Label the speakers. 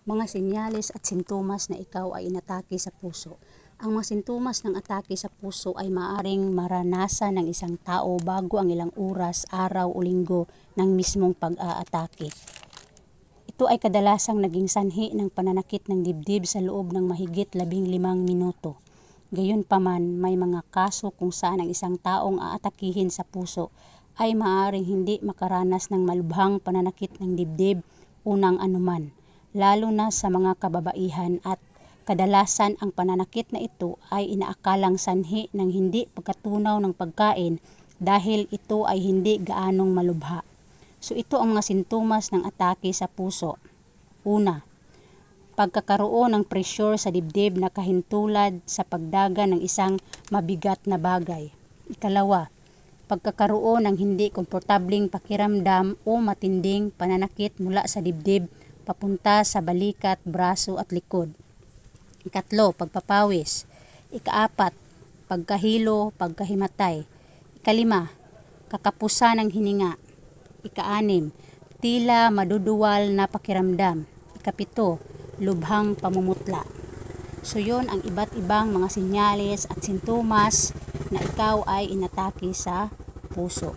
Speaker 1: Mga senyales at sintomas na ikaw ay inatake sa puso. Ang mga sintomas ng atake sa puso ay maaaring maranasan ng isang tao bago ang ilang oras, araw o linggo ng mismong pag-aatake. Ito ay kadalasang naging sanhi ng pananakit ng dibdib sa loob ng mahigit 15 minuto. Gayunpaman, may mga kaso kung saan ang isang taong aatakihin sa puso ay maaaring hindi makaranas ng malubhang pananakit ng dibdib unang anuman, lalo na sa mga kababaihan, at kadalasan ang pananakit na ito ay inaakalang sanhi ng hindi pagkatunaw ng pagkain dahil ito ay hindi gaanong malubha. So ito ang mga sintomas ng atake sa puso. Una, pagkakaroon ng pressure sa dibdib na kahintulad sa pagdaga ng isang mabigat na bagay. Ikalawa, pagkakaroon ng hindi komportabling pakiramdam o matinding pananakit mula sa dibdib papunta sa balikat, braso at likod. Ikatlo, pagpapawis. Ikaapat, pagkahilo, pagkahimatay. Ikalima, kakapusan ng hininga. Ikaanim, tila maduduwal na pakiramdam. Ikapito, lubhang pamumutla. So yun ang iba't ibang mga senyales at sintomas na ikaw ay inatake sa puso.